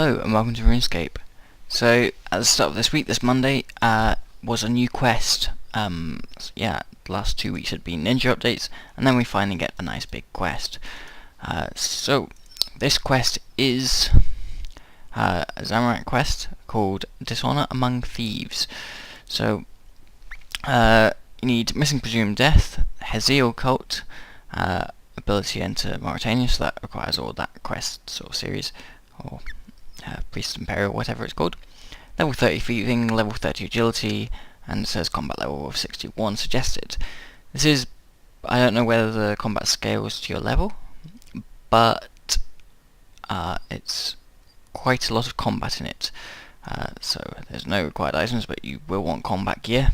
Hello and welcome to Runescape. So at the start of this week, this Monday, was a new quest. The last 2 weeks had been ninja updates, and then we finally get a nice big quest. So this quest is a Zamorak quest called Dishonour Among Thieves. So you need Missing Presumed Death, Hezeel Cult, ability to enter Mauritania, so that requires all that quest sort of series, or Priest Imperial, whatever it's called. Level 30 Thieving, level 30 Agility, and it says combat level of 61 suggested. This is, I don't know whether the combat scales to your level, but it's quite a lot of combat in it. So there's no required items, but you will want combat gear,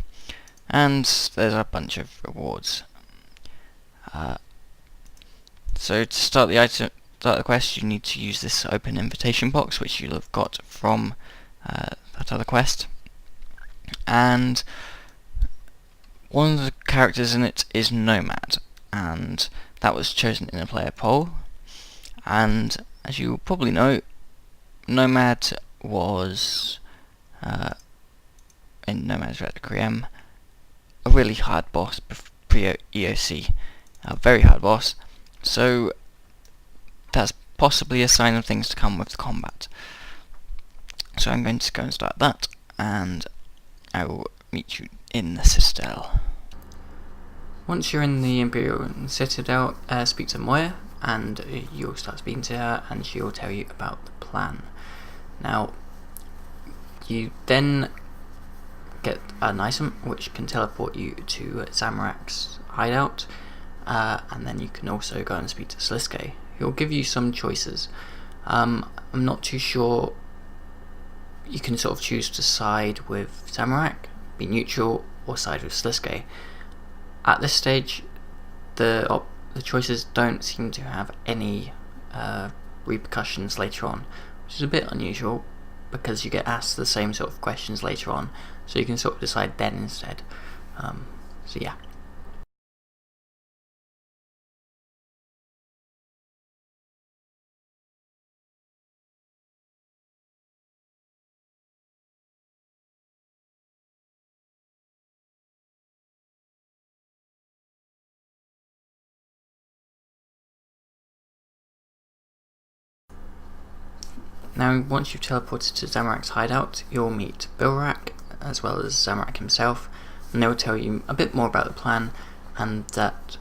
and there's a bunch of rewards. So to start the quest, you need to use this open invitation box, which you'll have got from that other quest. And one of the characters in it is Nomad, and that was chosen in a player poll. And as you probably know, Nomad was in Nomad's Requiem a really hard boss pre-EOC, a very hard boss. So that's possibly a sign of things to come with the combat. So I'm going to go and start that, and I will meet you in the Citadel. Once you're in the Imperial Citadel, speak to Moya, and you'll start speaking to her, and she'll tell you about the plan. Now, you then get an item which can teleport you to Zamorak's hideout, and then you can also go and speak to Sliske. He'll give you some choices. I'm not too sure. You can sort of choose to side with Zamorak, be neutral, or side with Sliske. At this stage, the choices don't seem to have any repercussions later on, which is a bit unusual because you get asked the same sort of questions later on, so you can sort of decide then instead. So yeah. Now, once you've teleported to Zamorak's hideout, you'll meet Bilrak, as well as Zamorak himself, and they will tell you a bit more about the plan, and that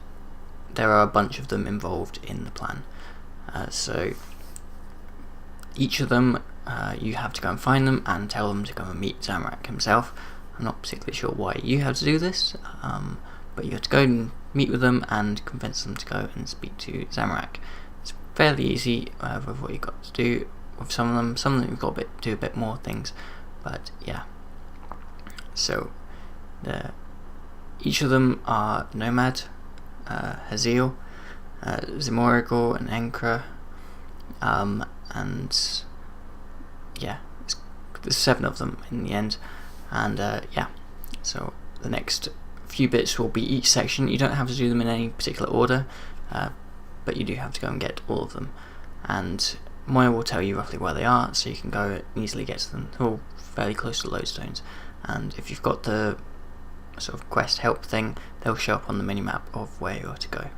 there are a bunch of them involved in the plan. So each of them, you have to go and find them and tell them to go and meet Zamorak himself. I'm not particularly sure why you have to do this, but you have to go and meet with them and convince them to go and speak to Zamorak. It's fairly easy with what you've got to do. With some of them you've got to do a bit more things, but yeah. So each of them are Nomad, Hezeel, Zimorigal, and Enkra, and yeah, there's 7 of them in the end, and yeah. So the next few bits will be each section. You don't have to do them in any particular order, but you do have to go and get all of them, and Moya will tell you roughly where they are, so you can go and easily get to them. They're all fairly close to lodestones, and if you've got the sort of quest help thing, they'll show up on the minimap of where you are to go.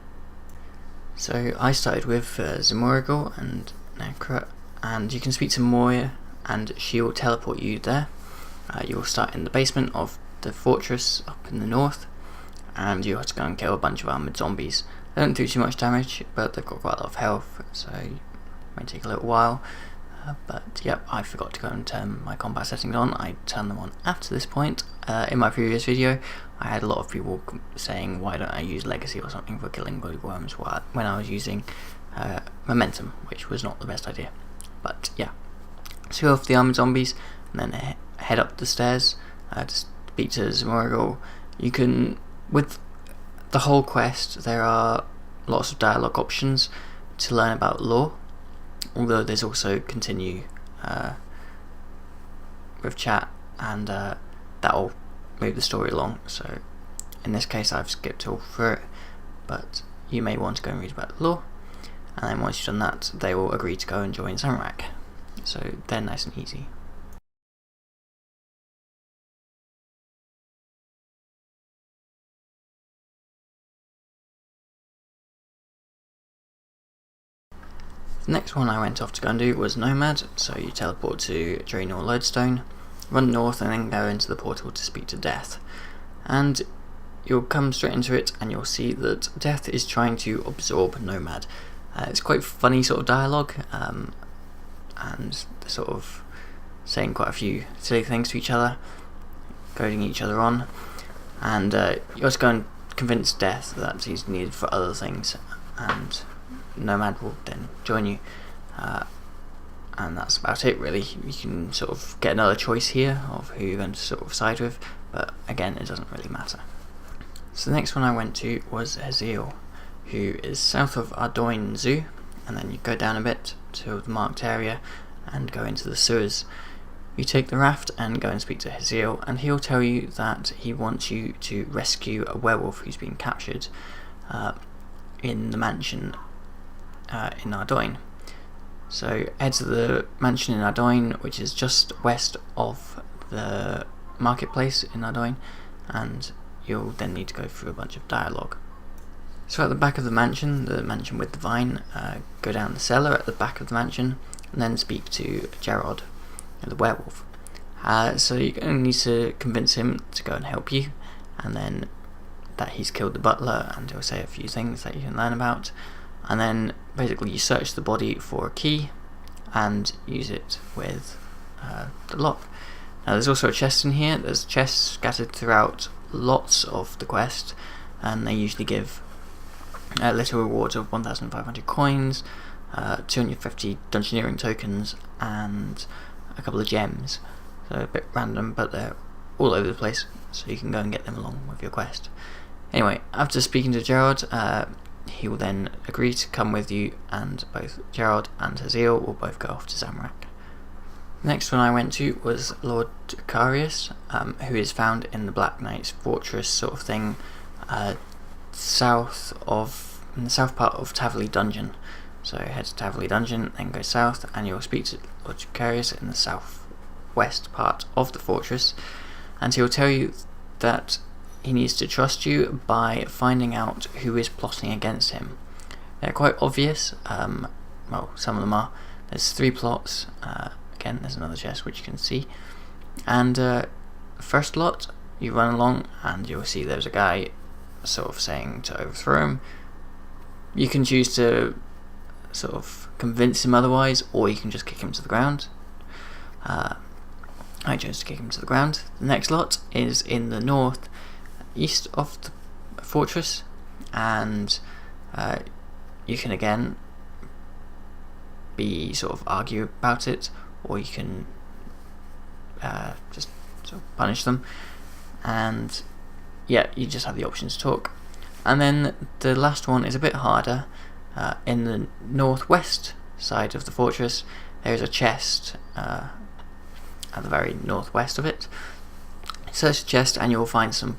So I started with Zimorigal and Nekra, and you can speak to Moya and she will teleport you there. You'll start in the basement of the fortress up in the north, and you have to go and kill a bunch of armoured zombies. They don't do too much damage, but they've got quite a lot of health, so may take a little while, but yep, I forgot to go and turn my combat settings on. I turned them on after this point. In my previous video, I had a lot of people saying why don't I use Legacy or something for killing bloody worms when I was using Momentum, which was not the best idea. But yeah, so go off the armoured zombies and then head up the stairs to speak to Zimorigal. You can, with the whole quest, there are lots of dialogue options to learn about lore, although there's also continue with chat, and that'll move the story along. So in this case I've skipped all through it, but you may want to go and read about the lore, and then once you've done that, they will agree to go and join Zamorak. so they're nice and easy. The next one I went off to go and do was Nomad, so you teleport to Draenor Lodestone, run north and then go into the portal to speak to Death. And you'll come straight into it and you'll see that Death is trying to absorb Nomad. It's quite funny sort of dialogue, and they're sort of saying quite a few silly things to each other, goading each other on, and you also go and convince Death that he's needed for other things, and Nomad will then join you, and that's about it really. You can sort of get another choice here of who you're going to sort of side with, but again it doesn't really matter. So the next one I went to was Haziel, who is south of Ardoin Zoo, and then you go down a bit to the marked area and go into the sewers. You take the raft and go and speak to Haziel, and he'll tell you that he wants you to rescue a werewolf who's been captured in the mansion in Ardoin. So head to the mansion in Ardoin, which is just west of the marketplace in Ardoin, and you'll then need to go through a bunch of dialogue. So at the back of the mansion with the vine, go down the cellar at the back of the mansion and then speak to Gerard, the werewolf. So you're going to need to convince him to go and help you, and then that he's killed the butler, and he'll say a few things that you can learn about, and then basically you search the body for a key and use it with the lock. Now there's also a chest in here. There's chests scattered throughout lots of the quest, and they usually give little rewards of 1,500 coins, 250 dungeoneering tokens, and a couple of gems. So a bit random, but they're all over the place, so you can go and get them along with your quest. Anyway, after speaking to Gerard, he will then agree to come with you, and both Gerard and Haziel will both go off to Zamorak. The next one I went to was Lord Carius, who is found in the Black Knight's fortress sort of thing, in the south part of Taverley Dungeon. So head to Taverley Dungeon, then go south, and you'll speak to Lord Carius in the southwest part of the fortress, and he'll tell you that he needs to trust you by finding out who is plotting against him. They're quite obvious, well, some of them are. There's 3 plots, again there's another chest which you can see, and first lot, you run along and you'll see there's a guy sort of saying to overthrow him. You can choose to sort of convince him otherwise, or you can just kick him to the ground. I chose to kick him to the ground. The next lot is in the north east of the fortress, and you can again be sort of argue about it, or you can just sort of punish them, and yeah, you just have the option to talk. And then the last one is a bit harder. In the northwest side of the fortress there is a chest at the very northwest of it. Search the chest and you'll find some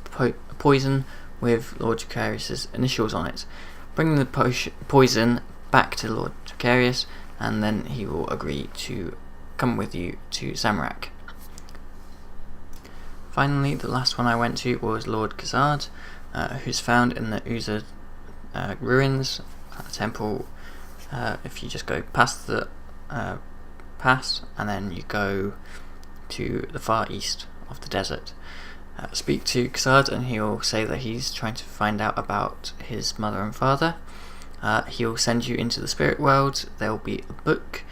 poison with Lord Jacarius' initials on it. Bring the poison back to Lord Jacarius, and then he will agree to come with you to Zamorak. Finally, the last one I went to was Lord Khazad, who's found in the Uza ruins at the temple. If you just go past the pass and then you go to the far east of the desert, speak to Khazad and he'll say that he's trying to find out about his mother and father. He'll send you into the spirit world. There will be a book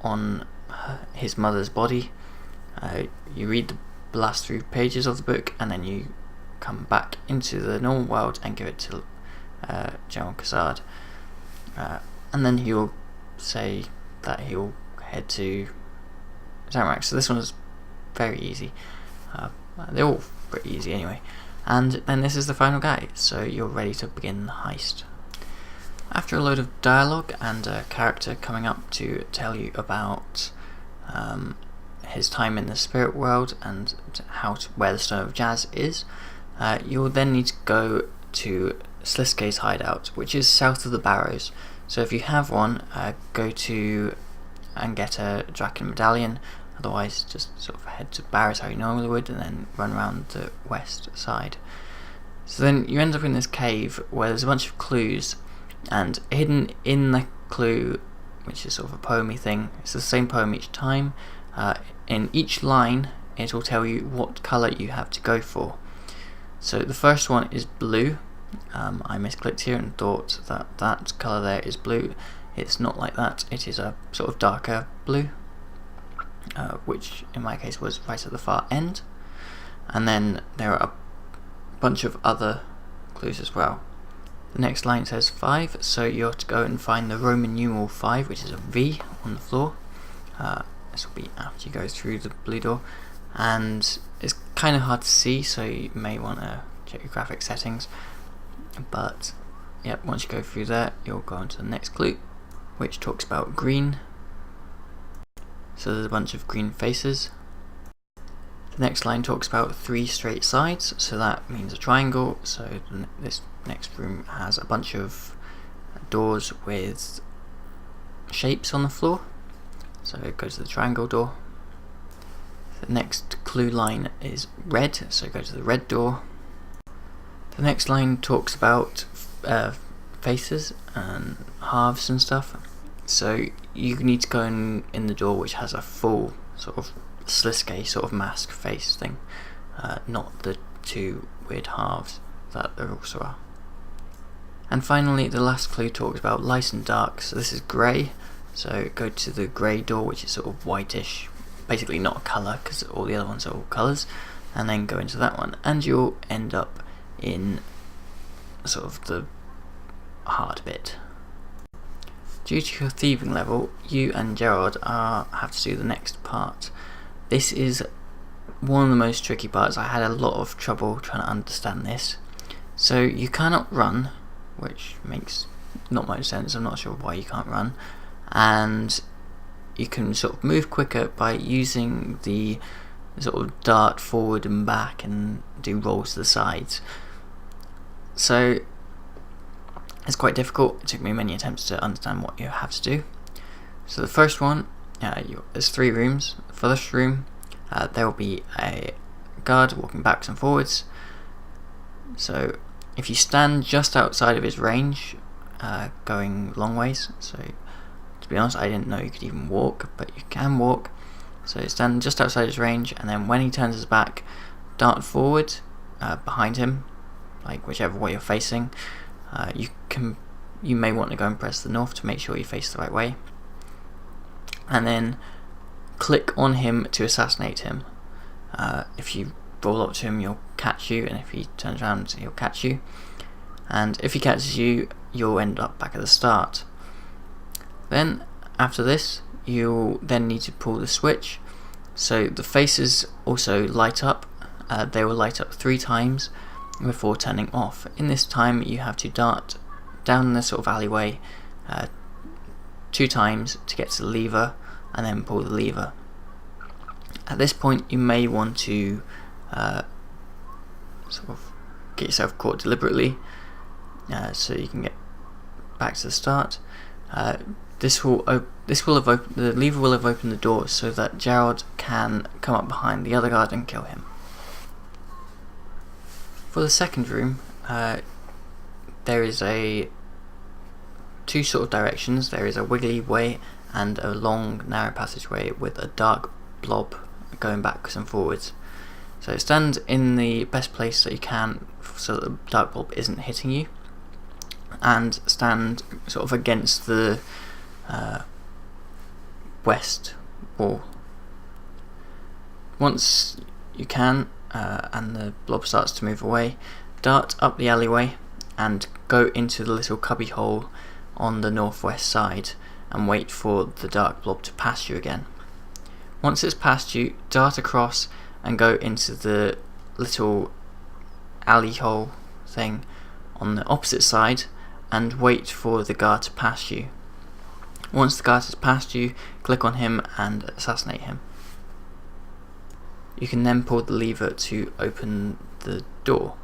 on his mother's body. You read the last 3 pages of the book and then you come back into the normal world and give it to General Khazad, and then he'll say that he'll head to Zamorak. So this one is very easy. They're all pretty easy anyway. And then this is the final guy, so you're ready to begin the heist. After a load of dialogue and a character coming up to tell you about his time in the spirit world and where the Stone of Jazz is, you'll then need to go to Sliskay's hideout, which is south of the Barrows. So if you have one, go to and get a Draken medallion. Otherwise, just sort of head to Barris how you normally would, and then run around the west side. So then you end up in this cave where there's a bunch of clues, and hidden in the clue, which is sort of a poemy thing, it's the same poem each time. In each line it will tell you what colour you have to go for. So the first one is blue. I misclicked here and thought that that colour there is blue. It's not like that, it is a sort of darker blue, which in my case was right at the far end. And then there are a bunch of other clues as well. The next line says 5, so you have to go and find the Roman numeral 5, which is a V on the floor. This will be after you go through the blue door, and it's kind of hard to see, so you may want to check your graphic settings. But yep, once you go through there, you'll go on to the next clue, which talks about green. So there's a bunch of green faces. The next line talks about 3 straight sides, so that means a triangle. So this next room has a bunch of doors with shapes on the floor, so it goes to the triangle door. The next clue line is red, so go to the red door. The next line talks about faces and halves and stuff, so you need to go in the door which has a full sort of Sliske sort of mask face thing, not the 2 weird halves that there also are. And finally, the last clue talks about light and dark, so this is grey, so go to the grey door, which is sort of whitish, basically not a colour because all the other ones are all colours, and then go into that one, and you'll end up in sort of the hard bit. Due to your thieving level, you and Gerard have to do the next part. This is one of the most tricky parts. I had a lot of trouble trying to understand this. So you cannot run, which makes not much sense. I'm not sure why you can't run. And you can sort of move quicker by using the sort of dart forward and back and do rolls to the sides. So it's quite difficult. It took me many attempts to understand what you have to do. So the first one, there's 3 rooms. The first room, there will be a guard walking backwards and forwards. So if you stand just outside of his range, going long ways, so to be honest I didn't know you could even walk, but you can walk. So stand just outside his range, and then when he turns his back, dart forward behind him, like whichever way you're facing. You may want to go and press the north to make sure you face the right way, and then click on him to assassinate him. If you roll up to him, he'll catch you, and if he turns around, he'll catch you. And if he catches you, you'll end up back at the start. Then after this, you'll then need to pull the switch. So the faces also light up. They will light up 3 times before turning off. In this time, you have to dart down the sort of alleyway 2 times to get to the lever, and then pull the lever. At this point, you may want to sort of get yourself caught deliberately, so you can get back to the start. The lever will have opened the door so that Gerard can come up behind the other guard and kill him. For the second room, there is 2 sort of directions. There is a wiggly way and a long narrow passageway with a dark blob going backwards and forwards. So stand in the best place that you can so that the dark blob isn't hitting you, and stand sort of against the west wall. Once you can, and the blob starts to move away, dart up the alleyway and go into the little cubby hole on the northwest side and wait for the dark blob to pass you again. Once it's passed you, dart across and go into the little alley hole thing on the opposite side and wait for the guard to pass you. Once the guard has passed you, click on him and assassinate him. You can then pull the lever to open the door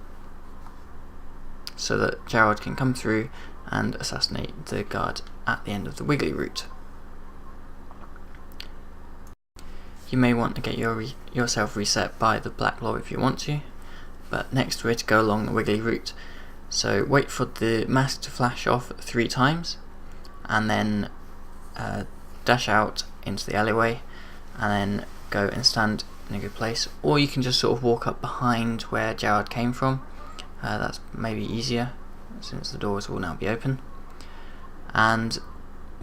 so that Gerard can come through and assassinate the guard at the end of the wiggly route. You may want to get yourself reset by the black blob if you want to, but next we're to go along the wiggly route. So wait for the mask to flash off 3 times, and then dash out into the alleyway, and then go and stand in a good place. Or you can just sort of walk up behind where Gerard came from. That's maybe easier, since the doors will now be open. And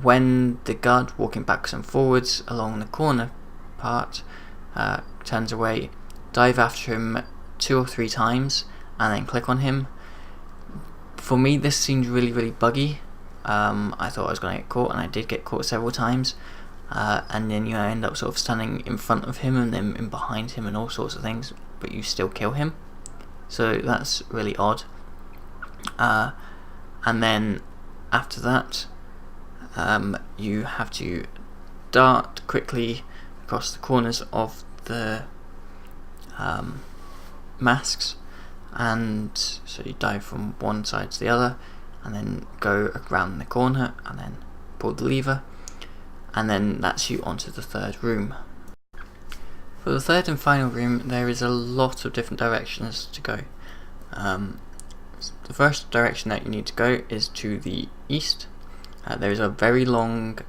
when the guard walking backwards and forwards along the corner part turns away, dive after him 2 or 3 times and then click on him. For me, this seemed really buggy. I thought I was going to get caught, and I did get caught several times, and then you end up sort of standing in front of him and then in behind him and all sorts of things, but you still kill him, so that's really odd. And then after that, you have to dart quickly across the corners of the masks, and so you dive from one side to the other and then go around the corner and then pull the lever, and then that's you onto the 3rd room. For the 3rd and final room, there is a lot of different directions to go. The first direction that you need to go is to the east. There is a very long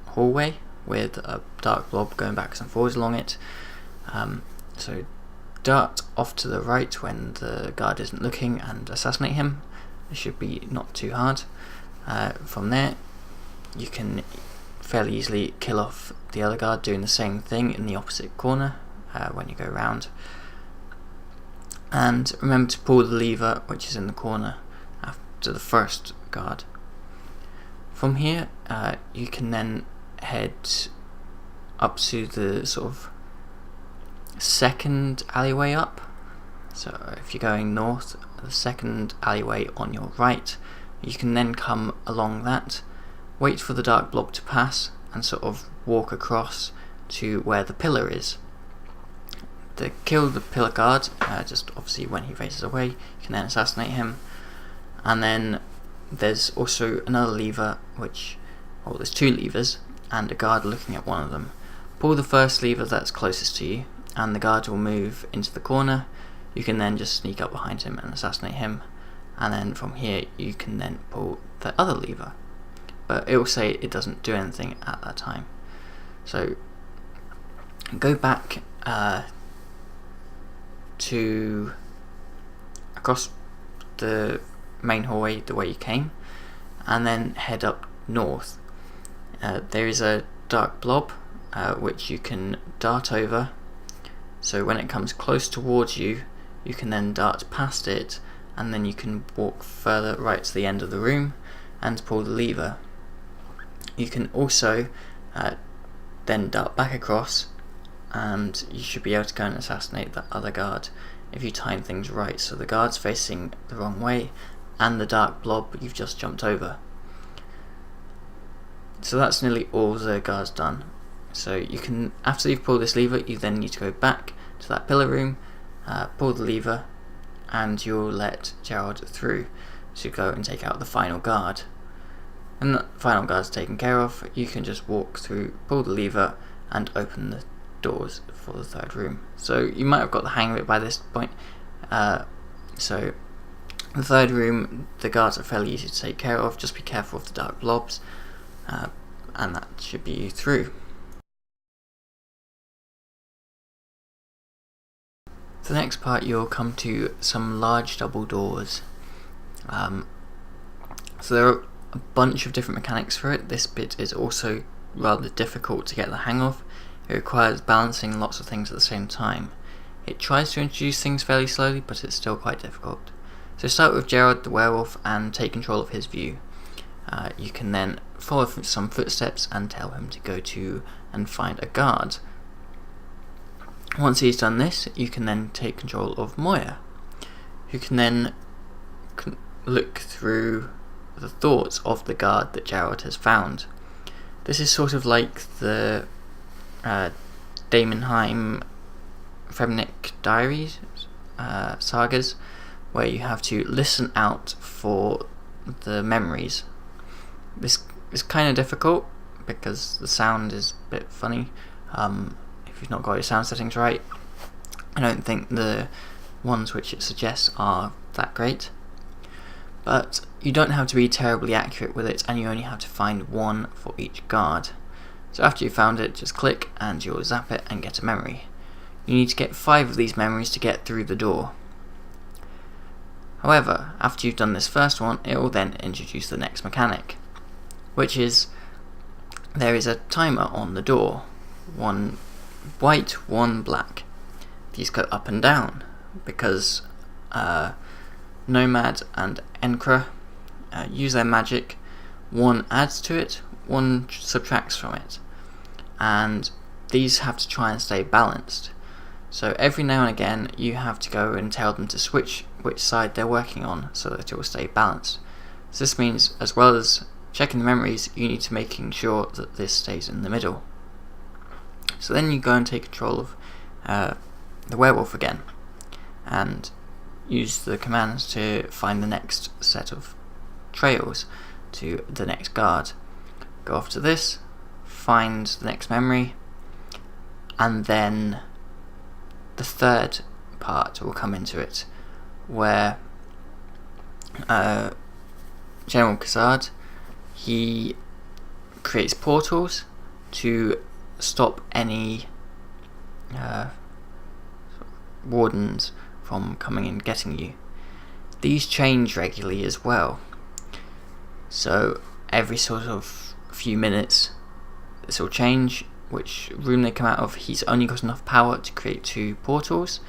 hallway with a dark blob going backwards and forwards along it. So dart off to the right when the guard isn't looking and assassinate him. It should be not too hard. From there, you can fairly easily kill off the other guard doing the same thing in the opposite corner when you go around. And remember to pull the lever which is in the corner after the first guard. From here, you can then head up to the sort of 2nd alleyway up. So if you're going north, the 2nd alleyway on your right, you can then come along that, wait for the dark blob to pass, and sort of walk across to where the pillar is. To kill the pillar guard, just obviously when he faces away, you can then assassinate him. And then there's also another lever, there's 2 levers and a guard looking at one of them. Pull the first lever that's closest to you, and the guard will move into the corner. You can then just sneak up behind him and assassinate him, and then from here you can then pull the other lever, but it will say it doesn't do anything at that time. So go back to across the main hallway the way you came, and then head up north. There is a dark blob which you can dart over, so when it comes close towards you, you can then dart past it, and then you can walk further right to the end of the room and pull the lever. You can also then dart back across, and you should be able to go and assassinate that other guard if you time things right, so the guard's facing the wrong way and the dark blob you've just jumped over. So that's nearly all the guard's done. So you can, after you've pulled this lever, you then need to go back to that pillar room, pull the lever, and you'll let Gerard through to go and take out the final guard. And the final guard's taken care of, you can just walk through, pull the lever, and open the doors for the 3rd room. So you might have got the hang of it by this point. So the 3rd room, the guards are fairly easy to take care of, just be careful of the dark blobs, and that should be you through. The next part, you'll come to some large double doors. So there are a bunch of different mechanics for it. This bit is also rather difficult to get the hang of. It requires balancing lots of things at the same time. It tries to introduce things fairly slowly, but it's still quite difficult. So start with Gerard the werewolf and take control of his view. You can then follow some footsteps and tell him to go to and find a guard. Once he's done this, you can then take control of Moya, who can then look through the thoughts of the guard that Gerard has found. This is sort of like the Daemonheim Femnic Diaries sagas, where you have to listen out for the memories. This is kind of difficult because the sound is a bit funny. if you've not got your sound settings right. I don't think the ones which it suggests are that great, but you don't have to be terribly accurate with it, and you only have to find one for each guard. So after you've found it, just click and you'll zap it and get a memory. You need to get 5 of these memories to get through the door. However, after you've done this first one, it will then introduce the next mechanic, which is there is a timer on the door, 1 white, 1 black. These go up and down because Nomad and Encra use their magic. 1 adds to it, 1 subtracts from it, and these have to try and stay balanced. So every now and again you have to go and tell them to switch which side they're working on so that it will stay balanced. So this means, as well as checking the memories, you need to making sure that this stays in the middle. So then you go and take control of the werewolf again and use the commands to find the next set of trails to the next guard. Go off to this, find the next memory, and then the third part will come into it, where General Khazad, he creates portals to stop any wardens from coming and getting you. These change regularly as well, so every sort of few minutes this will change which room they come out of. He's only got enough power to create 2 portals,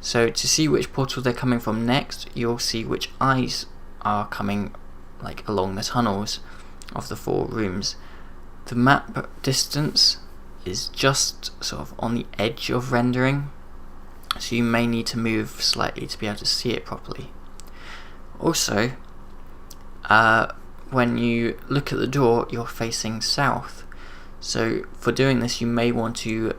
so to see which portal they're coming from next, you'll see which eyes are coming like along the tunnels of the 4 rooms. The map distance is just sort of on the edge of rendering, so you may need to move slightly to be able to see it properly. Also, when you look at the door, you're facing south. So for doing this, you may want to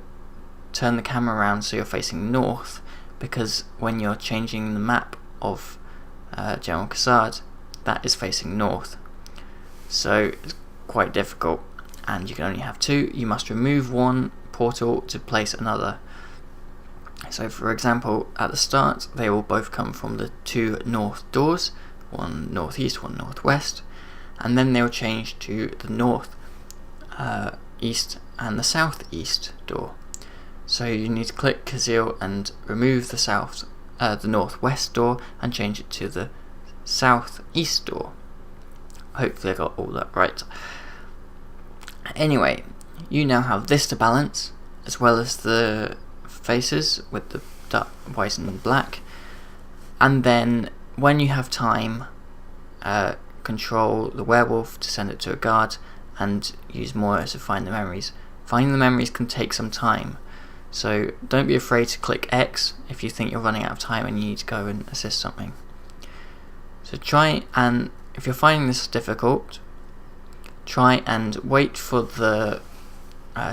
turn the camera around so you're facing north, because when you're changing the map of General Khazad, that is facing north. So it's quite difficult, and you can only have 2. You must remove 1 portal to place another. So for example, at the start they will both come from the 2 north doors, 1 northeast, 1 northwest, and then they'll change to the north east and the southeast door. So you need to click Kazil and remove the northwest door and change it to the southeast door. Hopefully I got all that right. Anyway, you now have this to balance, as well as the faces with the dark, white and black, and then when you have time, control the werewolf to send it to a guard and use Moira to find the memories. Finding the memories can take some time, so don't be afraid to click X if you think you're running out of time and you need to go and assist something. So try, and if you're finding this difficult, try and wait for the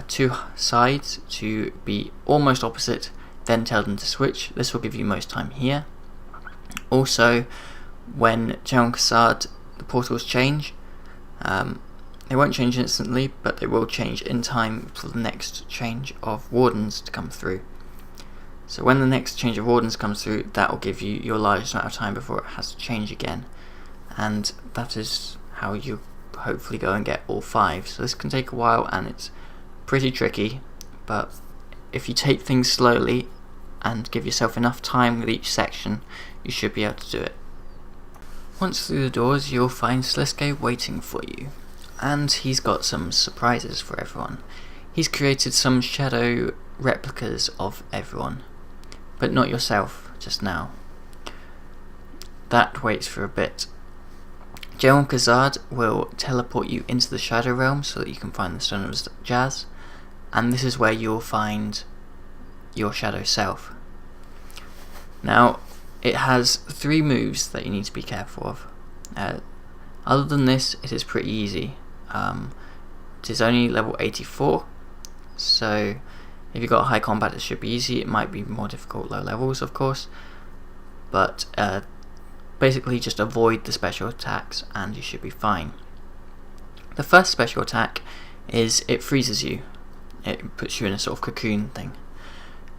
2 sides to be almost opposite, then tell them to switch. This will give you most time here. Also, when General Khazad, the portals change, they won't change instantly, but they will change in time for the next change of wardens to come through. So when the next change of wardens comes through, that will give you your largest amount of time before it has to change again, and that is how you hopefully go and get all 5. So this can take a while and it's pretty tricky, but if you take things slowly and give yourself enough time with each section, you should be able to do it. Once through the doors, you'll find Sliske waiting for you, and he's got some surprises for everyone. He's created some shadow replicas of everyone, but not yourself just now. That waits for a bit. General Khazad will teleport you into the Shadow Realm so that you can find the Stone of Jazz, and this is where you'll find your shadow self. Now, it has 3 moves that you need to be careful of. Other than this, it is pretty easy. It is only level 84, so if you've got high combat it should be easy. It might be more difficult low levels, of course, but basically just avoid the special attacks and you should be fine. The first special attack is it freezes you. it puts you in a sort of cocoon thing.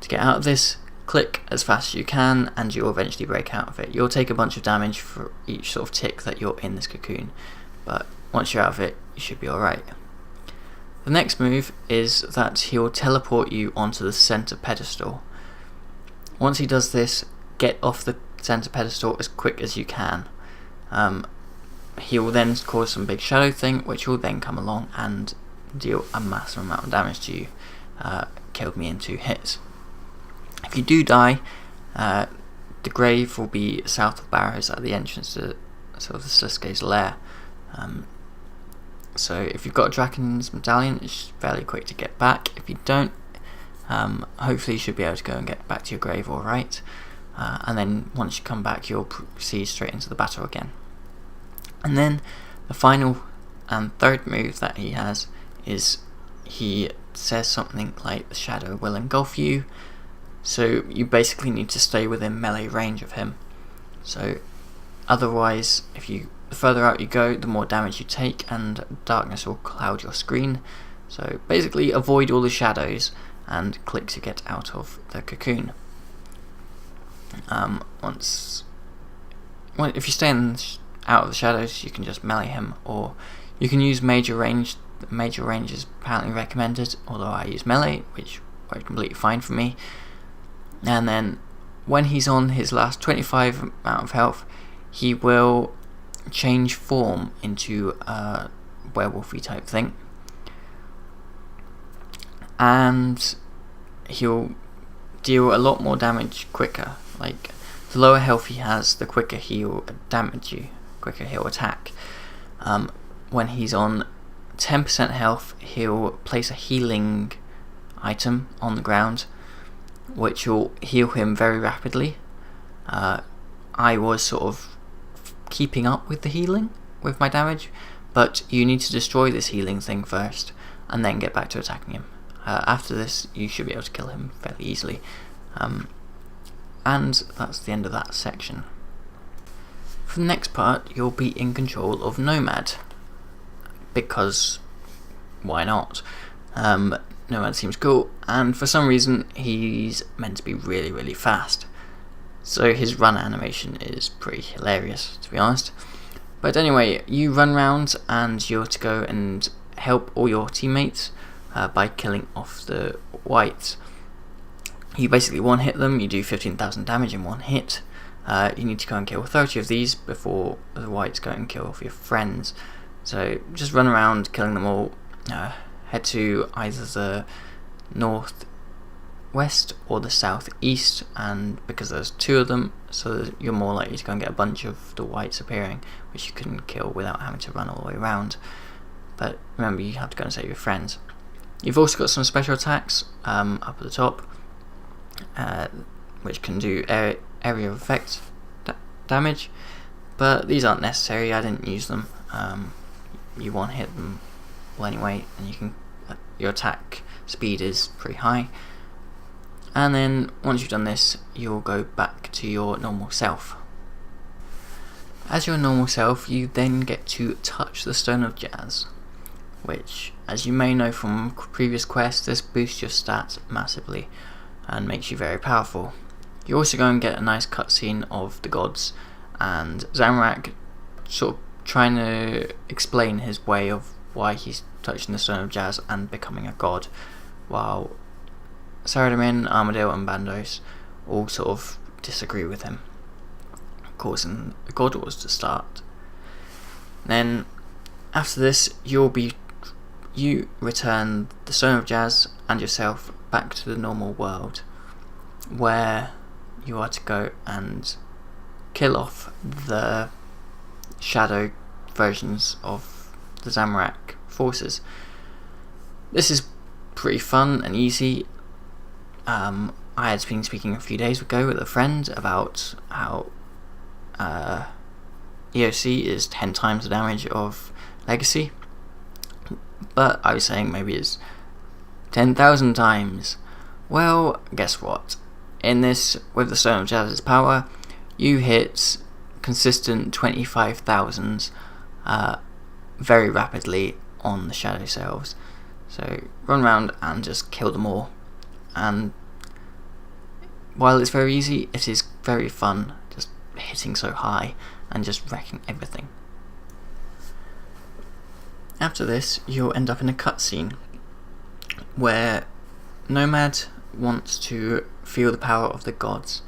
To get out of this, click as fast as you can and you'll eventually break out of it. You'll take a bunch of damage for each sort of tick that you're in this cocoon, but once you're out of it, you should be alright. The next move is that he'll teleport you onto the center pedestal. Once he does this, get off the center pedestal as quick as you can. He will then cause some big shadow thing, which will then come along and deal a massive amount of damage to you. Killed me in 2 hits. If you do die, the grave will be south of Barrows at the entrance to sort of the Sliske's lair. So if you've got a Draken's medallion, it's fairly quick to get back. If you don't, hopefully you should be able to go and get back to your grave alright. And then once you come back, you'll proceed straight into the battle again. And then the final and third move that he has is he says something like the shadow will engulf you. So you basically need to stay within melee range of him. So otherwise, the further out you go, the more damage you take, and darkness will cloud your screen. So basically avoid all the shadows and click to get out of the cocoon. If you stay out of the shadows, you can just melee him, or you can use major range. Major range is apparently recommended, although I use melee, which worked completely fine for me. And then when he's on his last 25 amount of health, he will change form into a werewolfy type thing, and he'll deal a lot more damage quicker. Like, the lower health he has, the quicker he'll damage you, quicker he'll attack. When he's on 10% health, he'll place a healing item on the ground, which will heal him very rapidly. I was sort of keeping up with the healing with my damage, but you need to destroy this healing thing first and then get back to attacking him. After this, you should be able to kill him fairly easily. And that's the end of that section. For the next part, you'll be in control of Nomad, because why not? Nomad seems cool, and for some reason he's meant to be really, really fast. So his run animation is pretty hilarious, to be honest. But anyway, you run around and you're to go and help all your teammates by killing off the whites. You basically one-hit them, you do 15,000 damage in one hit. You need to go and kill 30 of these before the whites go and kill off your friends. So just run around killing them all. Head to either the northwest or the southeast, and because there's 2 of them, so you're more likely to go and get a bunch of the whites appearing, which you can kill without having to run all the way around. But remember, you have to go and save your friends. You've also got some special attacks up at the top, which can do area of effect damage, but these aren't necessary. I didn't use them. You one-hit them well anyway, and your attack speed is pretty high. And then once you've done this, you'll go back to your normal self. As your normal self, you then get to touch the Stone of Jazz, which, as you may know from previous quests, this boosts your stats massively and makes you very powerful. You also go and get a nice cutscene of the gods and Zamorak sort of trying to explain his way of why he's touching the Stone of Jazz and becoming a god, while Saradomin, Armadale and Bandos all sort of disagree with him, causing the God Wars to start. Then after this, you return the Stone of Jazz and yourself back to the normal world, where you are to go and kill off the shadow versions of the Zamorak forces. This is pretty fun and easy. I had been speaking a few days ago with a friend about how EOC is 10 times the damage of Legacy, but I was saying maybe it's 10,000 times. Well, guess what? In this, with the Stone of Jazz's power, you hit consistent 25,000 very rapidly on the shadow selves. So run around and just kill them all. And while it's very easy, it is very fun just hitting so high and just wrecking everything. After this, you'll end up in a cutscene where Nomad wants to feel the power of the gods,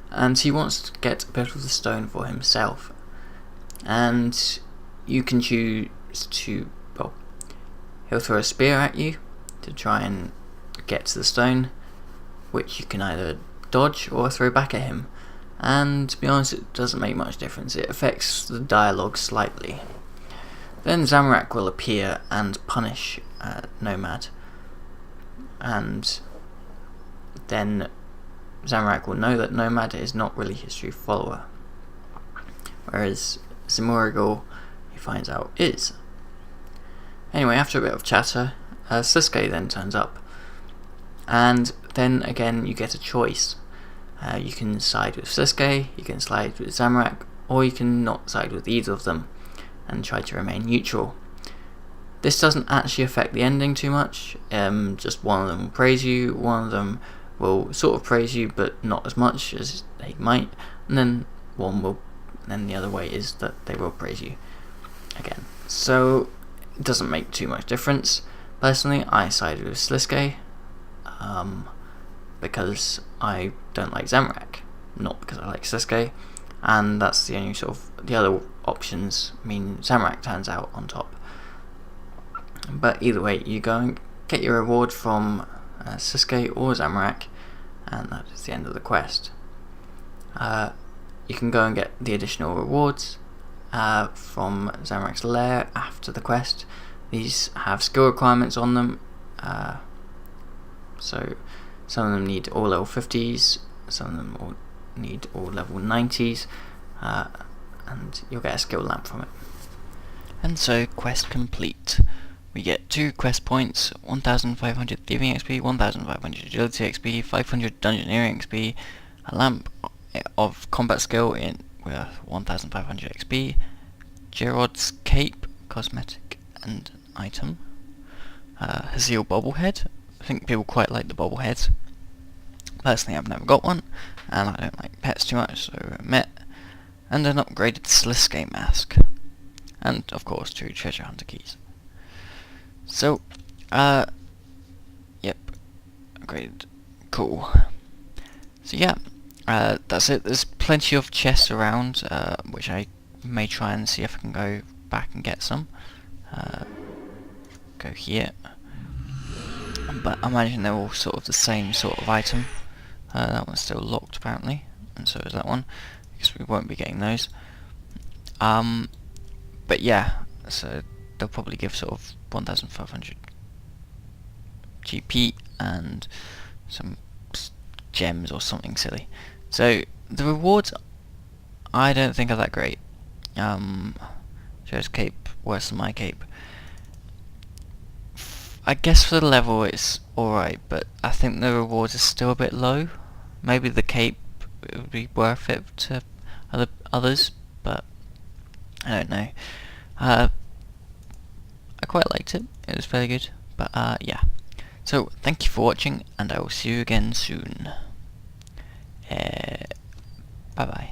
and he wants to get a bit of the stone for himself. And you can choose to, well, he'll throw a spear at you to try and get to the stone, which you can either dodge or throw back at him. And to be honest, it doesn't make much difference. It affects the dialogue slightly. Then Zamorak will appear and punish Nomad, and then Zamorak will know that Nomad is not really his true follower, whereas Zimurigal, he finds out, is. Anyway, after a bit of chatter, Sisuke then turns up, and then again you get a choice. You can side with Sisuke, you can side with Zamorak, or you can not side with either of them and try to remain neutral. This doesn't actually affect the ending too much. Just one of them will praise you, one of them will sort of praise you but not as much as they might, and then one will, and then the other way is that they will praise you again. So it doesn't make too much difference. Personally, I sided with Slisuke because I don't like Zamorak, not because I like Sisuke, and that's the only sort of, the other options mean Zamorak turns out on top. But either way, you go and get your reward from Sisuke or Zamorak, and that is the end of the quest. You can go and get the additional rewards from Zamorak's lair after the quest. These have skill requirements on them, so some of them need all level 50s, some of them all need all level 90s, and you'll get a skill lamp from it. And so, quest complete. We get 2 quest points, 1500 thieving XP, 1500 agility XP, 500 dungeoneering XP, a lamp of combat skill with 1500 XP, Gerod's cape, cosmetic and item, Haziel bobblehead. I think people quite like the bobbleheads. Personally, I've never got one, and I don't like pets too much, so met. And an upgraded Slisuke mask, and of course 2 treasure hunter keys. So, yep, upgraded, cool. So yeah, that's it. There's plenty of chests around, which I may try and see if I can go back and get some. Go here, but I imagine they're all sort of the same sort of item. That one's still locked apparently, and so is that one. I guess we won't be getting those. But yeah, so they'll probably give sort of 1500 GP and some gems or something silly. So the rewards I don't think are that great. Joe's cape worse than my cape. I guess for the level it's alright, but I think the rewards are still a bit low. Maybe the cape, it would be worth it to others, but I don't know. I quite liked it. It was very good. But yeah. So thank you for watching, and I will see you again soon. Bye bye.